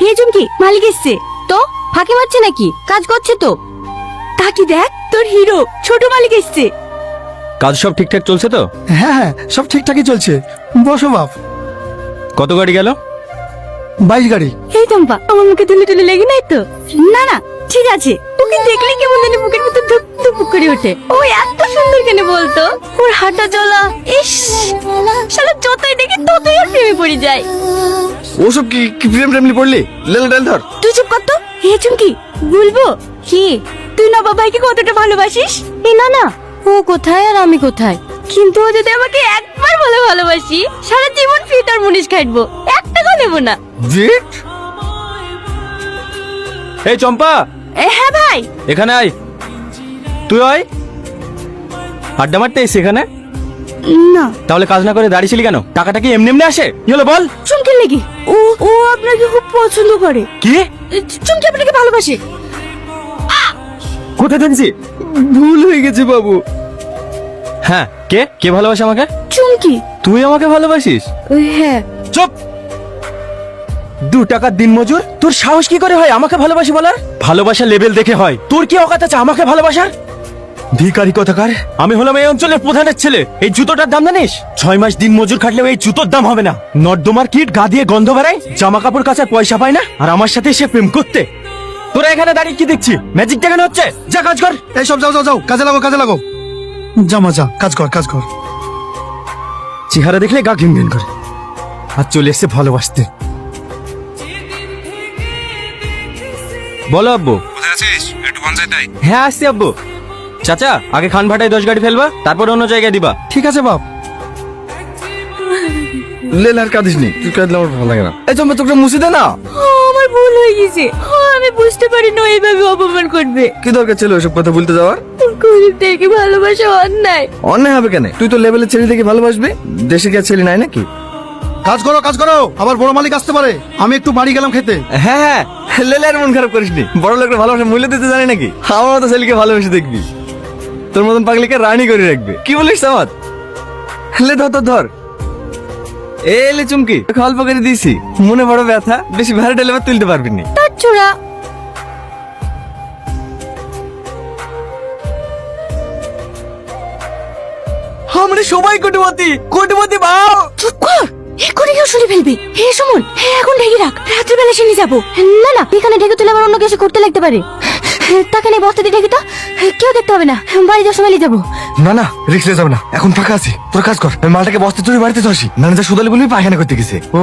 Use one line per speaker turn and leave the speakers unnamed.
হে চুমকি, মালিক এসছে। তো ফাঁকি মারছে নাকি? কাজ করছে তো। তাকি দেখ, তোর হিরো ছোট মালিক এসছে।
কাজ সব ঠিকঠাক চলছে তো?
হ্যাঁ হ্যাঁ, সব ঠিকঠাকই চলছে। বসো বাপ।
কত গাড়ি গেল?
22 গাড়ি।
এই চম্পা, আমার মুখে তুলে তুলে লেগে নাই তো? না না, ঠিক আছে। ওকে দেখলে কেমন জানি বুকের ভিতর ধুক ধুক করে ওঠে। ও এত সুন্দর কেন বলতো? ওর হাঁটা চলা, ইস, শালা যতই দেখি ততই ওর প্রেমে পড়ে যায়।
ওসব কি প্রেম প্রেমলি পড়লি? লেলা ডাল ধর।
তুই চুপ কর তো। হে চুমকি, বলবো কি তুই নবাব ভাইকে কতটা ভালোবাসিস? এ না না, ও কোথায় আর আমি কোথায়? কিন্তু ও যদি আমাকে একবার বলে ভালোবাসি, সারা জীবন ফিটার মুনিশ খাটবো, একটা টাকা নেবো না।
জিট, এই চম্পা,
হ্যাঁ ভাই।
এখানে আয়। তুই আয়। আড্ডা মারতে এসে এখানে?
না,
তাহলে কাজ না করে দাঁড়িয়েছিলি কেন? টাকাটা কি এমনি এমনি আসে? কি হলো বল?
চুমকির লেগে। ও ও আপনাকে খুব পছন্দ করে।
কি?
চুমকি আপনাকে ভালোবাসে।
কোথায় দেখছি? ভুল হয়ে গেছে বাবু। হ্যাঁ, কে কে ভালোবাসে আমাকে?
চুমকি।
তুই আমাকে ভালোবাসিস?
হ্যাঁ।
চুপ। 2 টাকার দিন মজুর, তোর সাহস কি করে হয় আমাকে ভালোবাসি বলার? ভালোবাসা লেভেল দেখে হয়। তোর কি অকাত আছে আমাকে ভালোবাসার? ভিখারি কোথাকার। আমি হলাম এই অঞ্চলের প্রধানের ছেলে। এই জুতোটার দাম জানিস? 6 মাস দিন মজুর খাটলেও এই জুতোর দাম হবে না। নর্দমার কিট গা দিয়ে গন্ধ বেড়ায়, জামা কাপড় কাচার পয়সা পায় না, আর আমার সাথে এসে প্রেম করতে। তোরা এখানে দাঁড়িয়ে কি দেখছি? ম্যাজিক দেখানো হচ্ছে? যা কাজ কর।
এইসব যাও যাও যাও, কাজে লাগো কাজে লাগো। জামা যা, কাজ কর কাজ কর।
চেহারা দেখলে গা ঘিন ঘিন করে। আর চলে এসছে ভালোবাসতে। বলো আব্বু।
কোথায় আছিস? একটু পঞ্চায়েত আয়।
হ্যাঁ আসছি আব্বু। চাচা, আগে খান ভাটায় 10 গাড়ি ফেলবা, তারপর অন্য জায়গায় দিবা।
ঠিক আছে বাপ।
লেন আর কাঁদিস নি, তুই কাঁদলে আমার ভালো লাগে না। এই চম্পা, তোকে মুছে দে না।
আমার ভুল হয়ে গেছে। আমি বুঝতে পারি না এইভাবে অপমান করবে।
কি দরকার ছিল ওসব কথা বলতে যাওয়ার?
গরিবদেরকে ভালোবাসা অন্যায়।
অন্যায় হবে কেন? তুই তো লেভেলের ছেলে দেখে ভালোবাসবি। দেশে কি আর ছেলে নাই নাকি?
কাজ করো কাজ করো, আবার বড় মালিক আসতে পারে। আমি একটু বাড়ি গেলাম খেতে।
হ্যাঁ হ্যাঁ, লেলে আর মন খারাপ করিস নি। বড় লোকের ভালোবাসা মূল্য দিতে জানি নাকি? আমার মতো ছেলেকে ভালোবেসে দেখবি, তোর মতন পাগলিকে রানী করে রাখবে। কি বলিস সামাদ? লে ধর ধর ধর। এলে চুমকি, তোকে অল্প করে দিয়েছি। মনে বড় ব্যথা, বেশি ভারী ডেলিভার তুলতে পারবি নি।
তার চোরা।
আমরা সবাই কোটিপতি, কোটিপতি বাও।
চুপ কর, এক্ষুনি কেউ শুনে ফেলবে। হে সুমন, এখন ঢেকে রাখ, রাত্রিবেলা শুনে যাবো। না না, এখানে ঢেকে তুলে আবার অন্য কিছু করতে লাগতে পারে। তাকে নিয়ে বস্তা দিয়ে ঢেকে তো কেউ দেখতে হবে না। বাড়ি যাওয়ার সময় নিয়ে যাবো।
না না, রিক্স যাবে না, এখন ফাঁকা আছি। তোর কাজ কর, আমি মালটাকে বস্তা তুলে বাড়িতে তো আসি। নানা যা সুদালি বলবি পায়খানা করতে গেছে। ও